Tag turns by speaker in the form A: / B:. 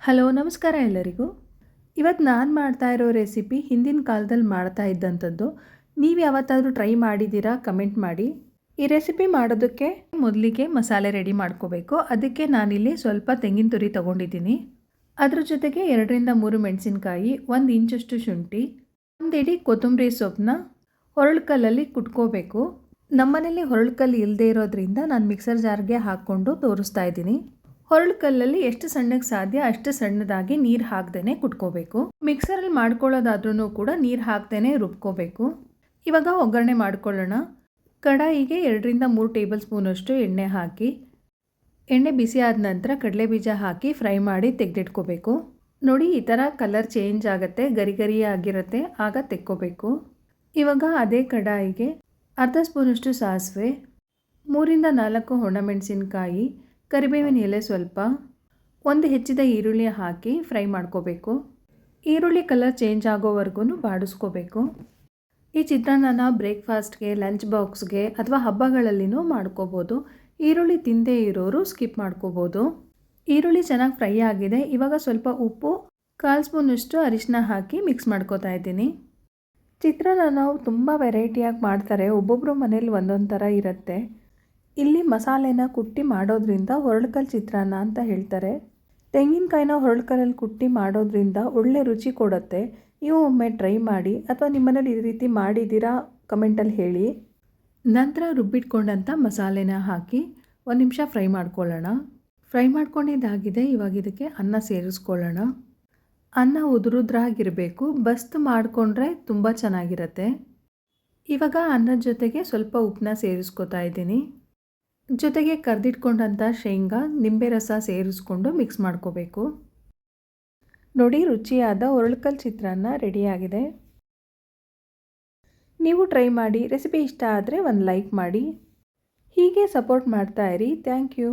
A: Hello ನಮಸ್ಕಾರ ಎಲ್ಲರಿಗೂ. ಇವತ್ತು ನಾನು ಮಾಡ್ತಾ ಇರೋ ರೆಸಿಪಿ ಹಿಂದಿನ ಕಾಲದಲ್ಲಿ ಮಾಡ್ತಾ ಇದ್ದಂಥದ್ದು. ನೀವು ಯಾವತ್ತಾದರೂ ಟ್ರೈ ಮಾಡಿದ್ದೀರಾ? ಕಮೆಂಟ್ ಮಾಡಿ. ಈ ರೆಸಿಪಿ ಮಾಡೋದಕ್ಕೆ ಮೊದಲಿಗೆ ಮಸಾಲೆ ರೆಡಿ ಮಾಡ್ಕೋಬೇಕು. ಅದಕ್ಕೆ ನಾನಿಲ್ಲಿ ಸ್ವಲ್ಪ ತೆಂಗಿನ ತುರಿ ತೊಗೊಂಡಿದ್ದೀನಿ. ಅದ್ರ ಜೊತೆಗೆ 2-3 ಮೆಣಸಿನ್ಕಾಯಿ, 1 ಇಂಚಷ್ಟು ಶುಂಠಿ, 1 ಇಡೀ ಕೊತ್ತಂಬರಿ ಸೊಪ್ಪನ್ನ ಹೊರಳ್ಕಲ್ಲಲ್ಲಿ ಕುಟ್ಕೋಬೇಕು. ನಮ್ಮನೇಲಿ ಹೊರಳ್ಕಲ್ಲು ಇಲ್ಲದೆ ಇರೋದ್ರಿಂದ ನಾನು ಮಿಕ್ಸರ್ ಜಾರ್ಗೆ ಹಾಕ್ಕೊಂಡು ತೋರಿಸ್ತಾ ಇದ್ದೀನಿ. ಹೊರಳ್ಕಲ್ಲಲ್ಲಿ ಎಷ್ಟು ಸಣ್ಣಗೆ ಸಾಧ್ಯ ಅಷ್ಟು ಸಣ್ಣದಾಗಿ ನೀರು ಹಾಕ್ದೇ ಕುಟ್ಕೋಬೇಕು. ಮಿಕ್ಸರಲ್ಲಿ ಮಾಡ್ಕೊಳ್ಳೋದಾದ್ರೂ ಕೂಡ ನೀರು ಹಾಕ್ದೇ ರುಬ್ಕೋಬೇಕು. ಇವಾಗ ಒಗ್ಗರಣೆ ಮಾಡ್ಕೊಳ್ಳೋಣ. ಕಡಾಯಿಗೆ 2-3 ಟೇಬಲ್ ಸ್ಪೂನಷ್ಟು ಎಣ್ಣೆ ಹಾಕಿ, ಎಣ್ಣೆ ಬಿಸಿ ಆದ ನಂತರ ಕಡಲೆಬೀಜ ಹಾಕಿ ಫ್ರೈ ಮಾಡಿ ತೆಗೆದಿಟ್ಕೋಬೇಕು. ನೋಡಿ, ಈ ಥರ ಕಲರ್ ಚೇಂಜ್ ಆಗುತ್ತೆ, ಗರಿ ಗರಿ ಆಗಿರುತ್ತೆ, ಆಗ ತೆಕ್ಕೋಬೇಕು. ಇವಾಗ ಅದೇ ಕಡಾಯಿಗೆ ಅರ್ಧ ಸ್ಪೂನಷ್ಟು ಸಾಸಿವೆ, 3-4 ಒಣಮೆಣಸಿನ್ಕಾಯಿ, ಕರಿಬೇವಿನ ಎಲೆ ಸ್ವಲ್ಪ, 1 ಹೆಚ್ಚಿದ ಈರುಳ್ಳಿ ಹಾಕಿ ಫ್ರೈ ಮಾಡ್ಕೋಬೇಕು. ಈರುಳ್ಳಿ ಕಲರ್ ಚೇಂಜ್ ಆಗೋವರೆಗೂ ಬಾಡಿಸ್ಕೋಬೇಕು. ಈ ಚಿತ್ರಾನ್ನನ ಬ್ರೇಕ್ಫಾಸ್ಟ್ಗೆ, ಲಂಚ್ ಬಾಕ್ಸ್ಗೆ ಅಥವಾ ಹಬ್ಬಗಳಲ್ಲಿನೂ ಮಾಡ್ಕೋಬೋದು. ಈರುಳ್ಳಿ ತಿಂದೇ ಇರೋರು ಸ್ಕಿಪ್ ಮಾಡ್ಕೋಬೋದು. ಈರುಳ್ಳಿ ಚೆನ್ನಾಗಿ ಫ್ರೈ ಆಗಿದೆ. ಇವಾಗ ಸ್ವಲ್ಪ ಉಪ್ಪು, 1/4 ಸ್ಪೂನಷ್ಟು ಅರಿಶಿನ ಹಾಕಿ ಮಿಕ್ಸ್ ಮಾಡ್ಕೋತಾ ಇದ್ದೀನಿ. ಚಿತ್ರಾನ್ನ ನಾವು ತುಂಬ ವೆರೈಟಿಯಾಗಿ ಮಾಡ್ತಾರೆ. ಒಬ್ಬೊಬ್ಬರು ಮನೇಲಿ ಒಂದೊಂದು ಥರ ಇರುತ್ತೆ. ಇಲ್ಲಿ ಮಸಾಲೆನ ಕುಟ್ಟಿ ಮಾಡೋದ್ರಿಂದ ಹೊರಳ್ಕಲ್ಲು ಚಿತ್ರಾನ್ನ ಅಂತ ಹೇಳ್ತಾರೆ. ತೆಂಗಿನಕಾಯಿನ ಹೊರಳ್ಕಲ್ಲಲ್ಲಿ ಕುಟ್ಟಿ ಮಾಡೋದ್ರಿಂದ ಒಳ್ಳೆ ರುಚಿ ಕೊಡುತ್ತೆ. ನೀವು ಒಮ್ಮೆ ಟ್ರೈ ಮಾಡಿ, ಅಥವಾ ನಿಮ್ಮನೇಲಿ ಈ ರೀತಿ ಮಾಡಿದ್ದೀರಾ ಕಮೆಂಟಲ್ಲಿ ಹೇಳಿ. ನಂತರ ರುಬ್ಬಿಟ್ಕೊಂಡಂಥ ಮಸಾಲೆನ ಹಾಕಿ 1 ನಿಮಿಷ ಫ್ರೈ ಮಾಡ್ಕೊಳ್ಳೋಣ. ಫ್ರೈ ಮಾಡ್ಕೊಂಡಿದ್ದಾಗಿದೆ. ಇವಾಗ ಇದಕ್ಕೆ ಅನ್ನ ಸೇರಿಸ್ಕೊಳ್ಳೋಣ. ಅನ್ನ ಉದುರುದ್ರಾಗಿರಬೇಕು, ಬಸ್ತು ಮಾಡಿಕೊಂಡ್ರೆ ತುಂಬ ಚೆನ್ನಾಗಿರುತ್ತೆ. ಇವಾಗ ಅನ್ನದ ಜೊತೆಗೆ ಸ್ವಲ್ಪ ಉಪ್ಪನ್ನ ಸೇರಿಸ್ಕೊತಾ ಇದ್ದೀನಿ. ಜೊತೆಗೆ ಕರ್ದಿಟ್ಕೊಂಡಂಥ ಶೇಂಗಾ, ನಿಂಬೆ ರಸ ಸೇರಿಸ್ಕೊಂಡು ಮಿಕ್ಸ್ ಮಾಡ್ಕೋಬೇಕು. ನೋಡಿ, ರುಚಿಯಾದ ಹೊರಳ್ಕಲ್ಲು ಚಿತ್ರಾನ್ನ ರೆಡಿಯಾಗಿದೆ. ನೀವು ಟ್ರೈ ಮಾಡಿ. ರೆಸಿಪಿ ಇಷ್ಟ ಆದರೆ ಒಂದು ಲೈಕ್ ಮಾಡಿ. ಹೀಗೆ ಸಪೋರ್ಟ್ ಮಾಡ್ತಾ ಇರಿ. Thank you.